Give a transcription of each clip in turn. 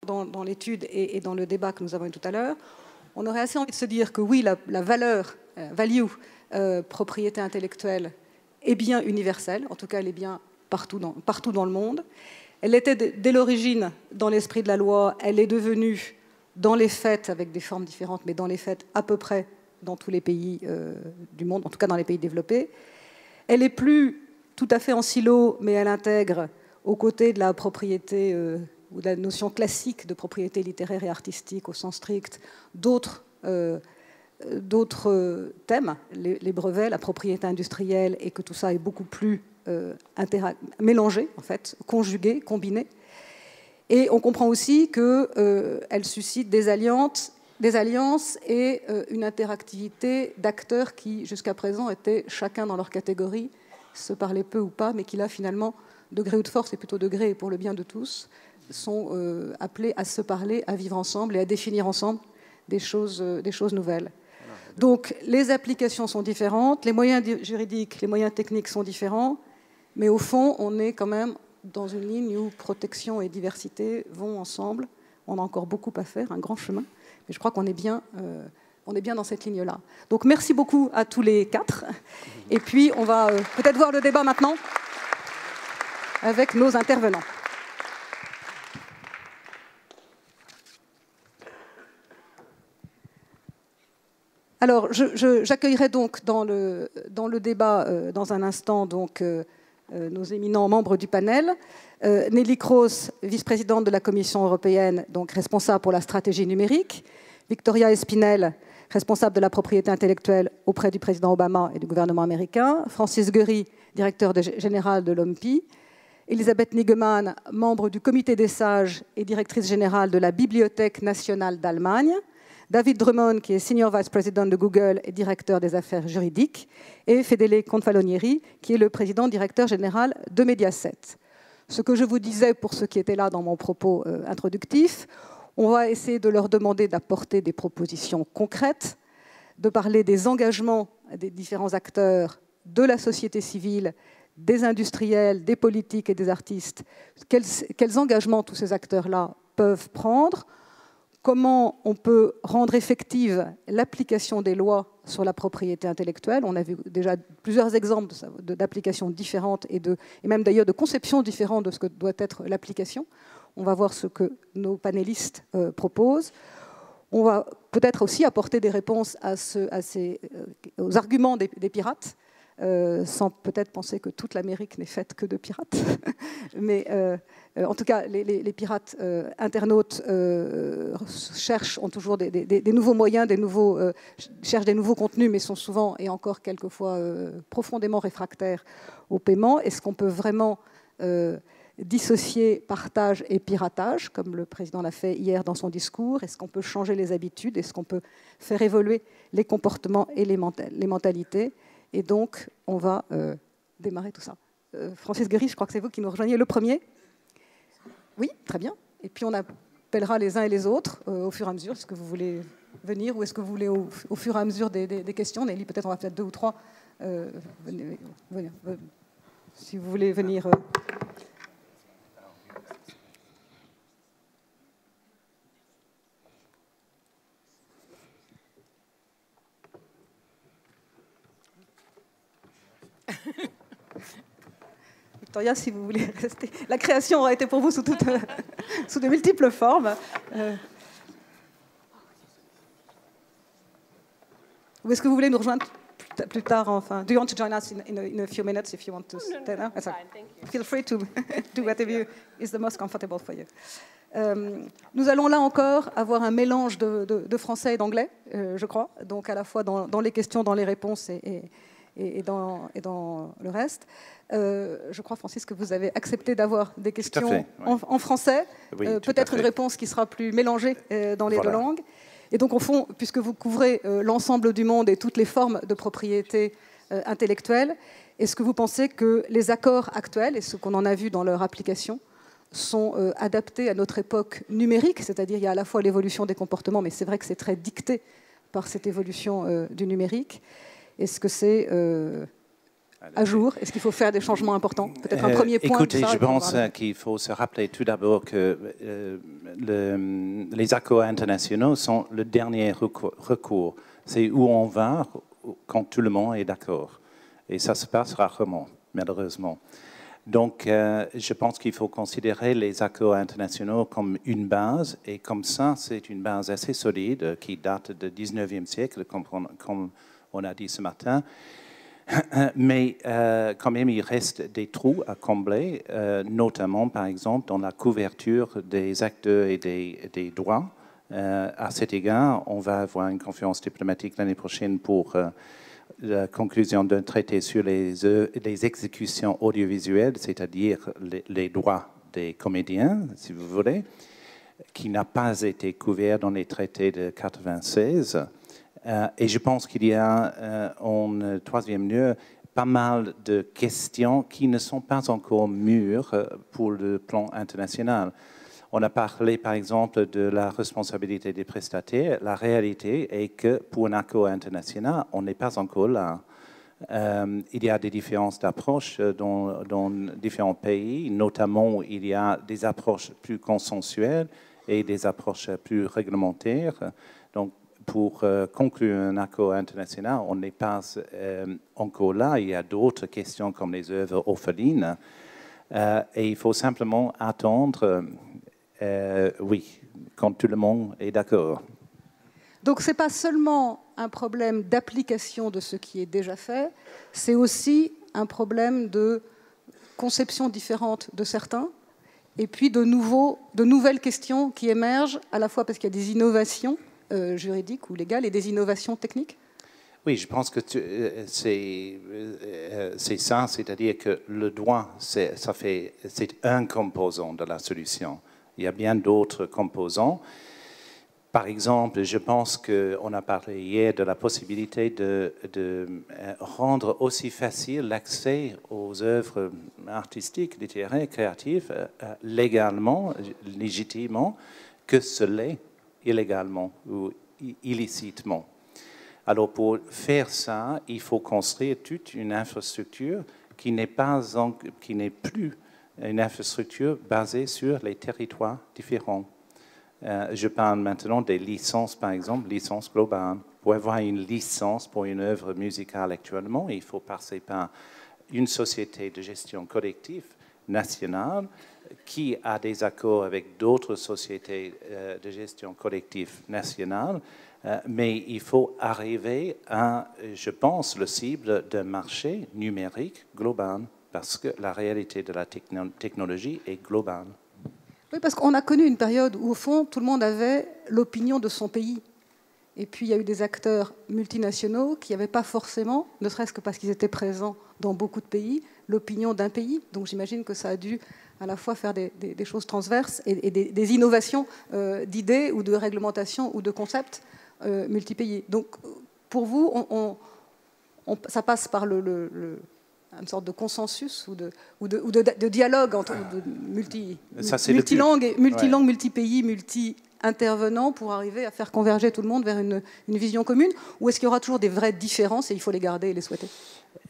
dans l'étude et dans le débat que nous avons eu tout à l'heure, on aurait assez envie de se dire que oui, la valeur, propriété intellectuelle, est bien universelle, en tout cas elle est bien partout dans le monde. Elle était dès l'origine dans l'esprit de la loi, elle est devenue dans les faits, avec des formes différentes, mais dans les faits à peu près dans tous les pays du monde, en tout cas dans les pays développés. Elle n'est plus tout à fait en silo, mais elle intègre, aux côtés de la propriété ou de la notion classique de propriété littéraire et artistique au sens strict, d'autres thèmes, les brevets, la propriété industrielle, et que tout ça est beaucoup plus mélangé, en fait, conjugué, combiné. Et on comprend aussi qu'elle suscite des alliances et une interactivité d'acteurs qui, jusqu'à présent, étaient chacun dans leur catégorie, se parlaient peu ou pas, mais qui là, finalement, de gré ou de force, et plutôt de gré et pour le bien de tous, sont appelés à se parler, à vivre ensemble et à définir ensemble des choses nouvelles. Donc, les applications sont différentes, les moyens juridiques, les moyens techniques sont différents, mais au fond, on est quand même dans une ligne où protection et diversité vont ensemble. On a encore beaucoup à faire, un grand chemin, mais je crois qu'on est bien dans cette ligne-là. Donc, merci beaucoup à tous les quatre. Et puis, on va peut-être voir le débat maintenant avec nos intervenants. Alors, j'accueillerai donc dans le débat, dans un instant, donc, nos éminents membres du panel. Neelie Kroes, vice-présidente de la Commission européenne, donc responsable pour la stratégie numérique. Victoria Espinel, responsable de la propriété intellectuelle auprès du président Obama et du gouvernement américain. Francis Guery, directeur général de l'OMPI. Elisabeth Niggemann, membre du comité des sages et directrice générale de la Bibliothèque nationale d'Allemagne. David Drummond, qui est Senior Vice President de Google et directeur des affaires juridiques. Et Fedele Confalonieri, qui est le président directeur général de Mediaset. Ce que je vous disais pour ceux qui étaient là dans mon propos introductif, on va essayer de leur demander d'apporter des propositions concrètes, de parler des engagements des différents acteurs de la société civile, des industriels, des politiques et des artistes. Quels engagements tous ces acteurs-là peuvent prendre? Comment on peut rendre effective l'application des lois sur la propriété intellectuelle? On a vu déjà plusieurs exemples d'applications différentes et même d'ailleurs de conceptions différentes de ce que doit être l'application. On va voir ce que nos panélistes proposent. On va peut-être aussi apporter des réponses aux arguments des pirates, sans peut-être penser que toute l'Amérique n'est faite que de pirates. Mais en tout cas, les pirates internautes ont toujours des nouveaux moyens, cherchent des nouveaux contenus, mais sont souvent et encore quelquefois profondément réfractaires au paiement. Est-ce qu'on peut vraiment dissocier partage et piratage, comme le président l'a fait hier dans son discours? Est-ce qu'on peut changer les habitudes? Est-ce qu'on peut faire évoluer les comportements et les mentalités? Et donc, on va démarrer tout ça. Francis Guery, je crois que c'est vous qui nous rejoignez le premier. Oui, très bien. Et puis, on appellera les uns et les autres au fur et à mesure. Est-ce que vous voulez venir ou est-ce que vous voulez, au fur et à mesure des questions, Nelly, peut-être on va peut-être 2 ou 3. Venir, si vous voulez venir... Victoria, si vous voulez rester. La création aura été pour vous sous de multiples formes. Ou est-ce que vous voulez nous rejoindre plus tard, enfin? Do you want to join us in a few minutes if you want to stay now? Fine, thank you. Feel free to do whatever is the most comfortable for you. Nous allons là encore avoir un mélange de français et d'anglais, je crois. Donc à la fois dans les questions, dans les réponses et dans le reste. Je crois, Francis, que vous avez accepté d'avoir des questions fait, oui. en français, Oui, peut-être une réponse qui sera plus mélangée dans les deux langues. Et donc, au fond, puisque vous couvrez l'ensemble du monde et toutes les formes de propriété intellectuelle, est-ce que vous pensez que les accords actuels, et ce qu'on en a vu dans leur application, sont adaptés à notre époque numérique, c'est-à-dire il y a à la fois l'évolution des comportements, mais c'est vrai que c'est très dicté par cette évolution du numérique. Est-ce que c'est à jour? Est-ce qu'il faut faire des changements importants? Peut-être un premier point. Écoutez, je pense qu'il faut se rappeler tout d'abord que les accords internationaux sont le dernier recours. C'est où on va quand tout le monde est d'accord. Et ça se passe rarement, malheureusement. Donc, je pense qu'il faut considérer les accords internationaux comme une base. Et comme ça, c'est une base assez solide qui date du 19e siècle, comme on a dit ce matin. Mais quand même, il reste des trous à combler, notamment, par exemple, dans la couverture des acteurs et des droits. À cet égard, on va avoir une conférence diplomatique l'année prochaine pour la conclusion d'un traité sur les exécutions audiovisuelles, c'est-à-dire les droits des comédiens, si vous voulez, qui n'a pas été couvert dans les traités de 1996. Et je pense qu'il y a, en troisième lieu, pas mal de questions qui ne sont pas encore mûres pour le plan international. On a parlé, par exemple, de la responsabilité des prestataires. La réalité est que pour un accord international, on n'est pas encore là. Il y a des différences d'approche dans différents pays, notamment il y a des approches plus consensuelles et des approches plus réglementaires. Donc, pour conclure un accord international, on n'est pas encore là. Il y a d'autres questions comme les œuvres orphelines. Et il faut simplement attendre, oui, quand tout le monde est d'accord. Donc, ce n'est pas seulement un problème d'application de ce qui est déjà fait, c'est aussi un problème de conception différente de certains, et puis de nouvelles questions qui émergent, à la fois parce qu'il y a des innovations juridiques ou légales et des innovations techniques. Oui, je pense que c'est ça, c'est-à-dire que le droit, c'est un composant de la solution. Il y a bien d'autres composants. Par exemple, je pense qu'on a parlé hier de la possibilité de rendre aussi facile l'accès aux œuvres artistiques, littéraires, créatives, légalement, légitimement, que ce l'est illégalement ou illicitement. Alors, pour faire ça, il faut construire toute une infrastructure qui n'est plus une infrastructure basée sur les territoires différents. Je parle maintenant des licences, par exemple, licences globales. Pour avoir une licence pour une œuvre musicale actuellement, il faut passer par une société de gestion collective nationale qui a des accords avec d'autres sociétés de gestion collective nationale, mais il faut arriver à, je pense, le cible d'un marché numérique global, parce que la réalité de la technologie est globale. Oui, parce qu'on a connu une période où, au fond, tout le monde avait l'opinion de son pays. Et puis, il y a eu des acteurs multinationaux qui n'avaient pas forcément, ne serait-ce que parce qu'ils étaient présents dans beaucoup de pays, l'opinion d'un pays. Donc, j'imagine que ça a dû à la fois faire des choses transverses et des innovations d'idées ou de réglementation ou de concepts multipays. Donc, pour vous, ça passe par une sorte de consensus ou de dialogue entre multilangues, multipays, multi-intervenants pour arriver à faire converger tout le monde vers une vision commune? Ou est-ce qu'il y aura toujours des vraies différences et il faut les garder et les souhaiter?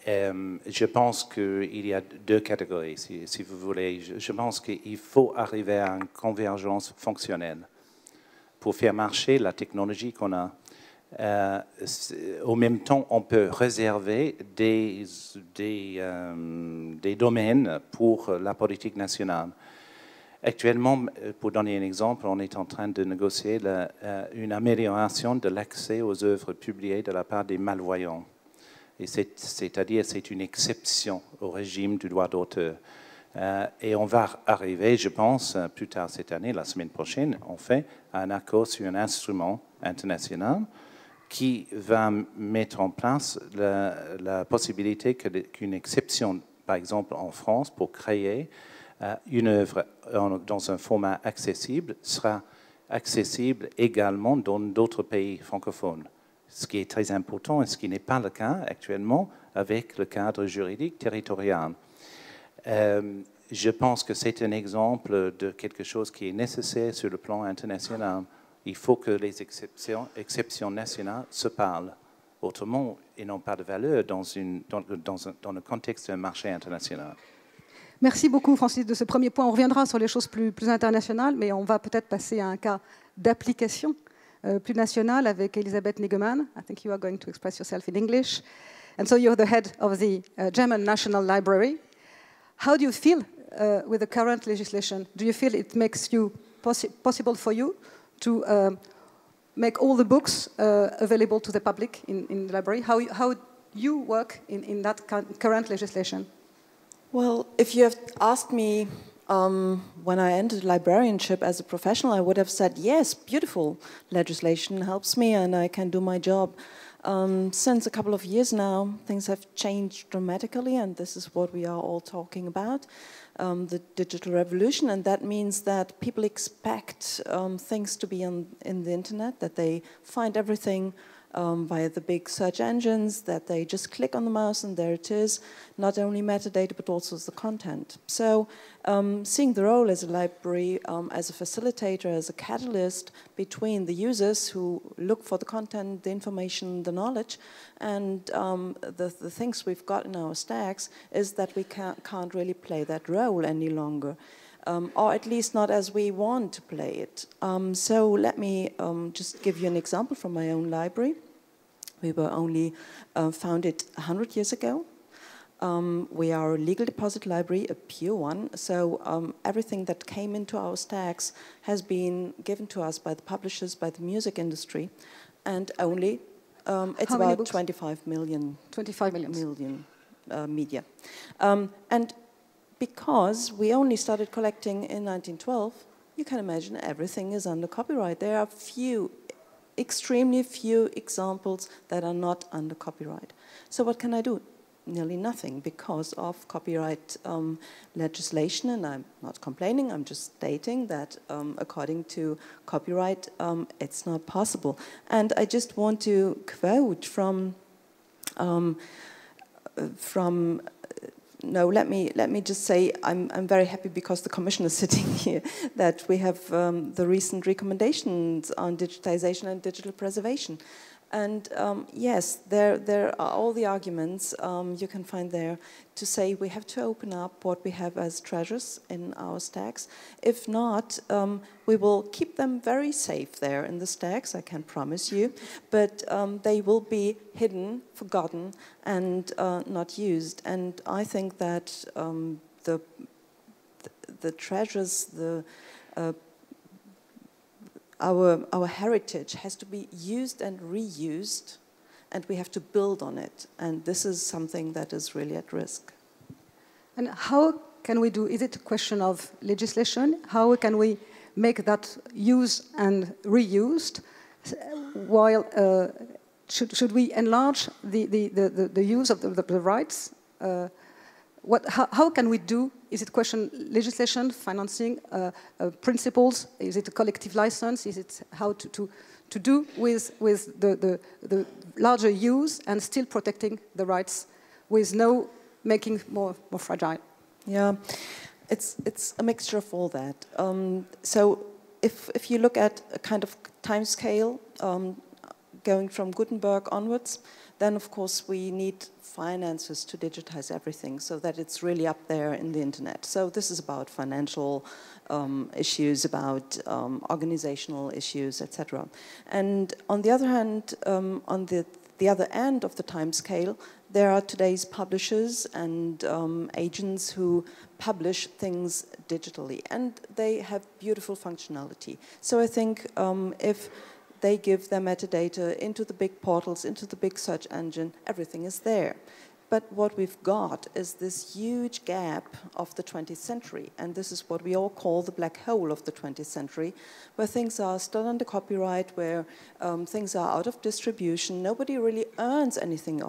Je pense qu'il y a deux catégories, si vous voulez. Je pense qu'il faut arriver à une convergence fonctionnelle pour faire marcher la technologie qu'on a. Au même temps, on peut réserver des domaines pour la politique nationale. Actuellement, pour donner un exemple, on est en train de négocier une amélioration de l'accès aux œuvres publiées de la part des malvoyants. C'est-à-dire c'est une exception au régime du droit d'auteur. Et on va arriver, je pense, plus tard cette année, la semaine prochaine, on fait un accord sur un instrument international qui va mettre en place la possibilité qu'une exception, par exemple en France, pour créer une œuvre dans un format accessible, sera accessible également dans d'autres pays francophones. Ce qui est très important et ce qui n'est pas le cas actuellement avec le cadre juridique territorial. Je pense que c'est un exemple de quelque chose qui est nécessaire sur le plan international. Il faut que les exceptions nationales se parlent Autrement, ils n'ont pas de valeur dans le contexte d'un marché international. Merci beaucoup, Francis, de ce premier point. On reviendra sur les choses plus internationales, mais on va peut-être passer à un cas d'application plus nationale avec Elisabeth Niggemann. I think you are going to express yourself in English. And so you're the head of the German National Library. How do you feel with the current legislation? Do you feel it makes you possible for you to make all the books available to the public in the library? How you work in that current legislation? Well, if you have asked me when I entered librarianship as a professional, I would have said, yes, beautiful legislation helps me and I can do my job. Since a couple of years now, things have changed dramatically, and this is what we are all talking about, the digital revolution, and that means that people expect things to be in the internet, that they find everything via the big search engines, that they just click on the mouse and there it is, not only metadata but also the content. So seeing the role as a library, as a facilitator, as a catalyst between the users who look for the content, the information, the knowledge, and the things we've got in our stacks is that we can't really play that role any longer. Or at least not as we want to play it. So let me just give you an example from my own library. We were only founded 100 years ago. We are a legal deposit library, a pure one, so everything that came into our stacks has been given to us by the publishers, by the music industry, and only it's How many about books? 25 million. 25 million. Media. And because we only started collecting in 1912, you can imagine everything is under copyright. There are extremely few examples that are not under copyright. So what can I do? Nearly nothing because of copyright legislation, and I'm not complaining, I'm just stating that according to copyright, it's not possible. And I just want to quote no, let me just say I'm very happy because the Commission is sitting here that we have the recent recommendations on digitization and digital preservation. And yes, there are all the arguments you can find there to say we have to open up what we have as treasures in our stacks. If not, we will keep them very safe there in the stacks, I can promise you, but they will be hidden, forgotten, and not used. And I think that the treasures, our heritage has to be used and reused, and we have to build on it. And this is something that is really at risk. And how can we do? Is it a question of legislation? How can we make that used and reused? While should we enlarge the use of the rights? How can we do? Is it question legislation, financing, principles? Is it a collective license? Is it how to do with the larger use and still protecting the rights with no making more fragile? Yeah, it's a mixture of all that. So if you look at a kind of time scale going from Gutenberg onwards, then of course we need finances to digitize everything so that it's really up there in the internet. So this is about financial issues, about organizational issues, etc. And on the other hand, on the other end of the time scale, there are today's publishers and agents who publish things digitally, and they have beautiful functionality. So I think if they give their metadata into the big portals, into the big search engine, everything is there. But what we've got is this huge gap of the 20th century, and this is what we all call the black hole of the 20th century, where things are still under copyright, where things are out of distribution. Nobody really earns anything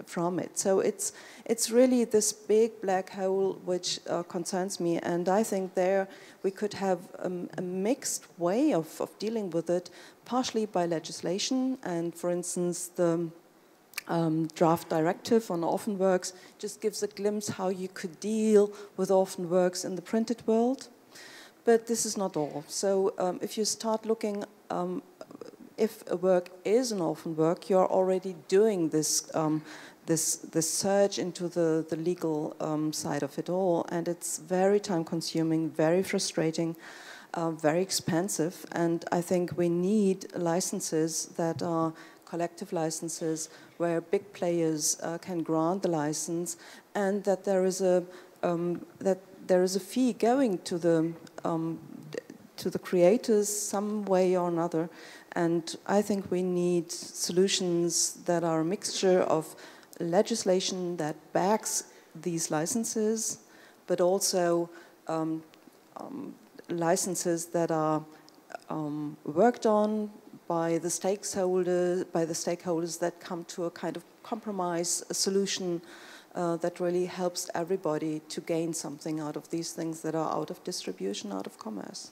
from it. So it's really this big black hole which concerns me, and I think there we could have a mixed way of dealing with it, partially by legislation, and for instance the draft directive on orphan works just gives a glimpse how you could deal with orphan works in the printed world. But this is not all. So if you start looking if a work is an orphan work, you're already doing this this surge into the legal side of it all, and it's very time-consuming, very frustrating, very expensive, and I think we need licenses that are collective licenses where big players can grant the license, and that there is a fee going to the creators some way or another. And I think we need solutions that are a mixture of legislation that backs these licenses, but also licenses that are worked on by the stakeholders that come to a kind of compromise, a solution that really helps everybody to gain something out of these things that are out of distribution, out of commerce.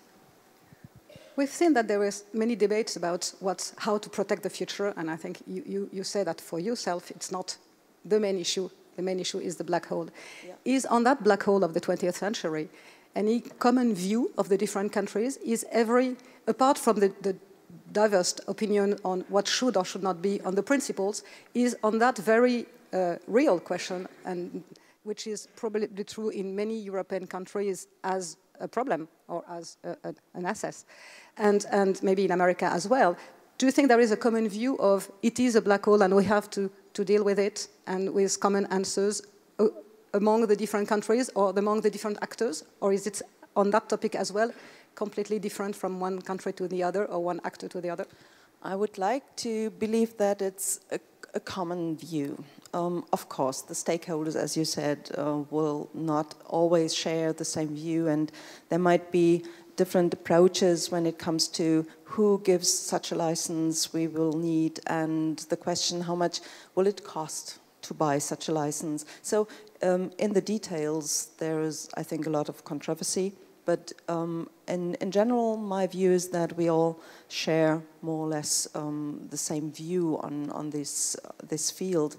We've seen that there is many debates about how to protect the future, and I think you say that for yourself, it's not the main issue. The main issue is the black hole. Yeah. Is on that black hole of the 20th century, any common view of the different countries? Is apart from the diverse opinion on what should or should not be on the principles, is on that very real question, and which is probably true in many European countries as a problem or as an asset, and maybe in America as well. Do you think there is a common view of it is a black hole and we have to deal with it, and with common answers among the different countries or among the different actors? Or is it on that topic as well completely different from one country to the other or one actor to the other? I would like to believe that it's a common view. Of course, the stakeholders, as you said, will not always share the same view, and there might be different approaches when it comes to who gives such a license we will need, and the question, how much will it cost to buy such a license? So in the details, there is, I think, a lot of controversy, but in general, my view is that we all share more or less the same view on this field.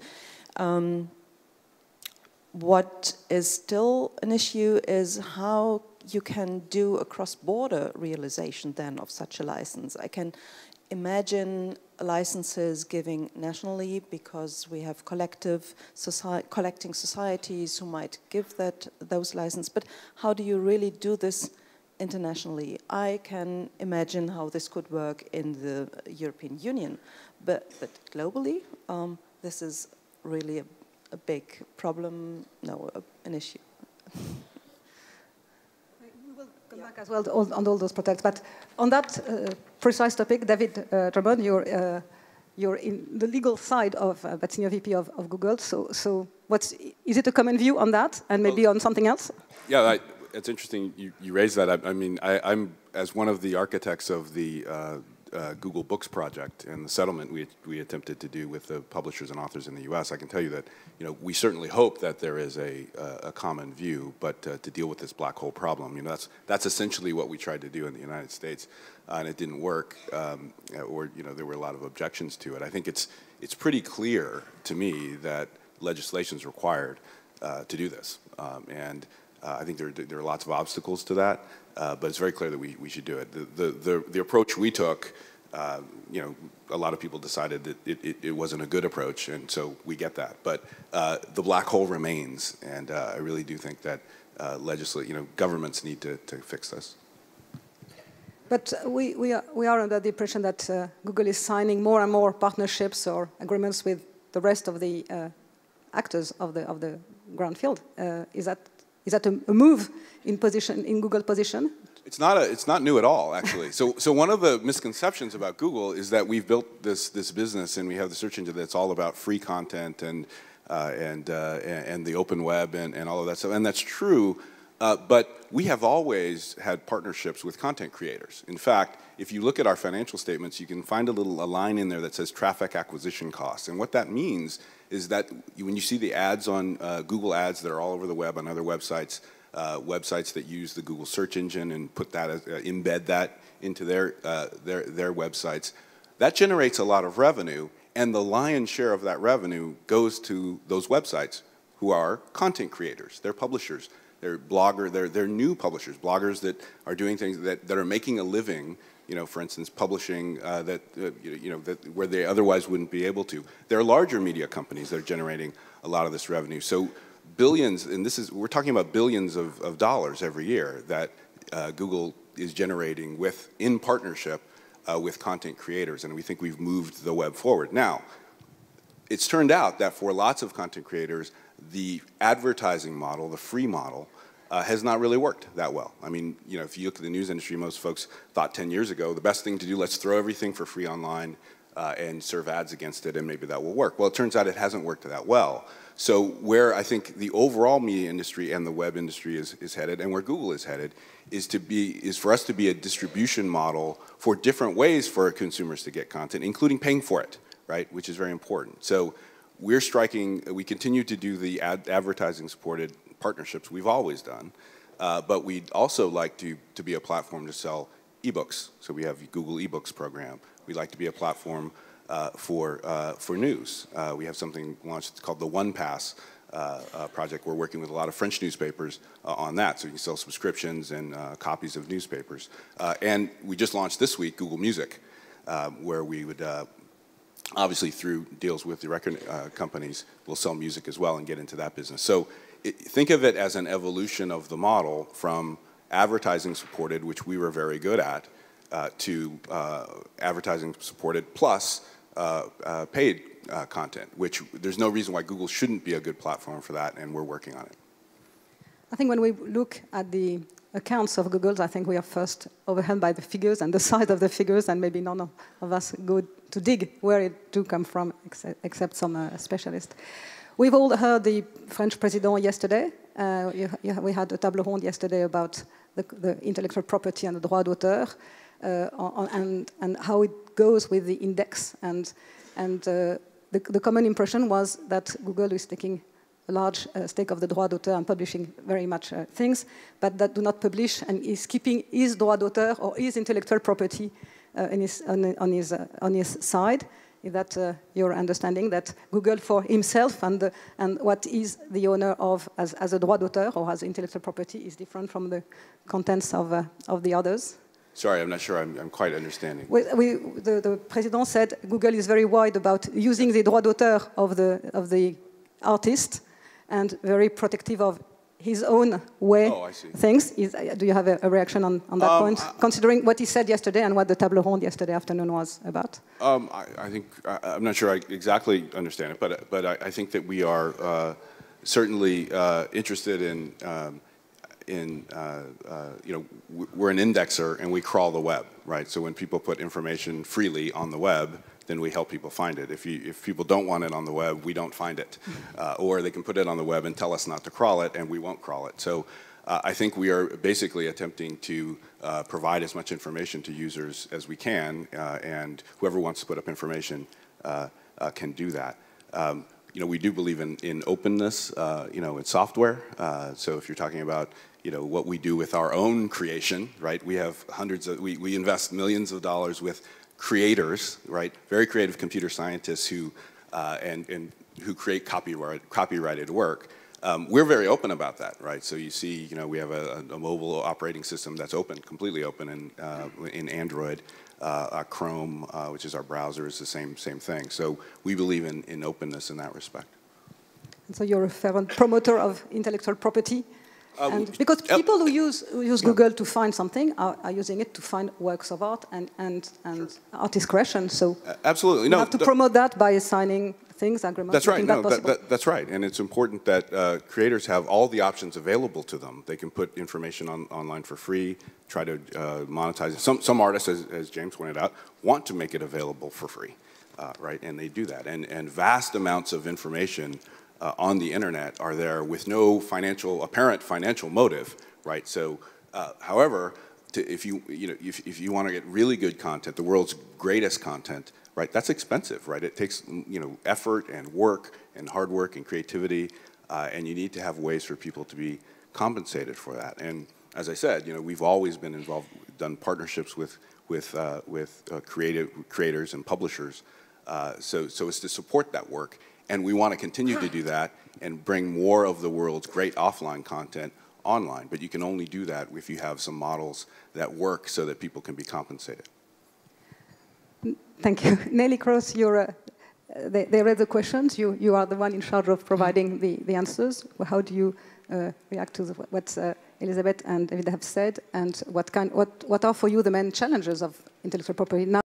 What is still an issue is how you can do a cross-border realization then of such a license. I can imagine licenses giving nationally because we have collecting societies who might give those licenses, but how do you really do this internationally? I can imagine how this could work in the European Union, but globally, this is really a big problem, an issue. We will come back as well on all those protects, but on that precise topic, David Drummond, you're in the legal side of that senior VP of Google. So is it a common view on that, and maybe on something else? Yeah, it's interesting you raised that. I mean, I'm as one of the architects of the Google Books project and the settlement we attempted to do with the publishers and authors in the U.S. I can tell you that we certainly hope that there is a common view, but to deal with this black hole problem, that's essentially what we tried to do in the United States, and it didn't work, or there were a lot of objections to it. I think it's pretty clear to me that legislation is required to do this, and I think there are lots of obstacles to that. But it's very clear that we should do it. The approach we took, a lot of people decided that it wasn't a good approach, and so we get that. But the black hole remains, and I really do think that governments need to fix this. But we are under the impression that Google is signing more and more partnerships or agreements with the rest of the actors of the ground field. Is that a move in Google position? It's not new at all, actually. So one of the misconceptions about Google is that we've built this business and we have the search engine that's all about free content and the open web and all of that stuff, and that's true. But we have always had partnerships with content creators. In fact, if you look at our financial statements, you can find a line in there that says traffic acquisition costs, and what that means is that when you see the ads on Google Ads that are all over the web on other websites, websites that use the Google search engine and put that embed that into their websites, that generates a lot of revenue, and the lion's share of that revenue goes to those websites who are content creators, they're publishers, they're new publishers, bloggers that are doing things that are making a living you know, for instance, publishing where they otherwise wouldn't be able to. There are larger media companies that are generating a lot of this revenue. So billions, and we're talking about billions of dollars every year that Google is generating in partnership with content creators, and we think we've moved the web forward. Now, it's turned out that for lots of content creators, the advertising model, the free model, has not really worked that well. I mean, you know, if you look at the news industry, most folks thought 10 years ago, the best thing to do, let's throw everything for free online and serve ads against it, and maybe that will work. Well, it turns out it hasn't worked that well. So where I think the overall media industry and the web industry is headed, and where Google is headed, is for us to be a distribution model for different ways for consumers to get content, including paying for it, right, which is very important. So we continue to do the advertising-supported partnerships we've always done, but we'd also like to be a platform to sell ebooks. So we have Google eBooks program. We'd like to be a platform for news. We have something launched called the OnePass project. We're working with a lot of French newspapers on that, so you can sell subscriptions and copies of newspapers. And we just launched this week Google Music, where we would obviously through deals with the record companies, we'll sell music as well and get into that business. So think of it as an evolution of the model from advertising supported, which we were very good at, to advertising supported plus paid content, which there's no reason why Google shouldn't be a good platform for that, and we're working on it. I think when we look at the accounts of Google, I think we are first overwhelmed by the figures and the size of the figures, and maybe none of us go to dig where it do come from, except some specialists. We've all heard the French president yesterday. We had a table ronde yesterday about the intellectual property and the droit d'auteur, and how it goes with the index. And the common impression was that Google is taking a large stake of the droit d'auteur and publishing very much things, but that do not publish and is keeping his droit d'auteur or his intellectual property on his side. Is that your understanding, that Google for himself and what is the owner of as a droit d'auteur or as intellectual property is different from the contents of the others? Sorry, I'm not sure I'm quite understanding. The president said Google is very wide about using the droit d'auteur of the artist and very protective of his own way things. Do you have a reaction on that point, considering what he said yesterday and what the table ronde yesterday afternoon was about? I think I'm not sure I exactly understand it, but I think that we are certainly interested in we're an indexer and we crawl the web, right? So when people put information freely on the web, then we help people find it. If people don't want it on the web, we don't find it. Or they can put it on the web and tell us not to crawl it, and we won't crawl it. So I think we are basically attempting to provide as much information to users as we can, and whoever wants to put up information can do that. We do believe in openness, in software. So if you're talking about what we do with our own creation, right? We have we invest millions of dollars with creators, right? Very creative computer scientists who create copyrighted work. We're very open about that, right? So you see, we have a mobile operating system that's open, completely open in Android. Chrome, which is our browser, is the same thing. So we believe in openness in that respect. And so you're a fervent promoter of intellectual property? Because people who use Google to find something are using it to find works of art and artist creation. So absolutely, you have to promote that by signing things, agreements. That's right. That's right. And it's important that creators have all the options available to them. They can put information online for free, try to monetize it. Some artists, as James pointed out, want to make it available for free, right? And they do that. And vast amounts of information on the internet are there with no apparent financial motive, right? So, however, if you want to get really good content, the world's greatest content, right? That's expensive, right? It takes effort and work and hard work and creativity, and you need to have ways for people to be compensated for that. And as I said, we've always been involved, done partnerships with creators and publishers, so it's to support that work. And we want to continue to do that and bring more of the world's great offline content online, but you can only do that if you have some models that work so that people can be compensated. Thank you. Nelly Cross, they read the questions. You are the one in charge of providing the answers. How do you react to what Elizabeth and David have said, and what are for you the main challenges of intellectual property now?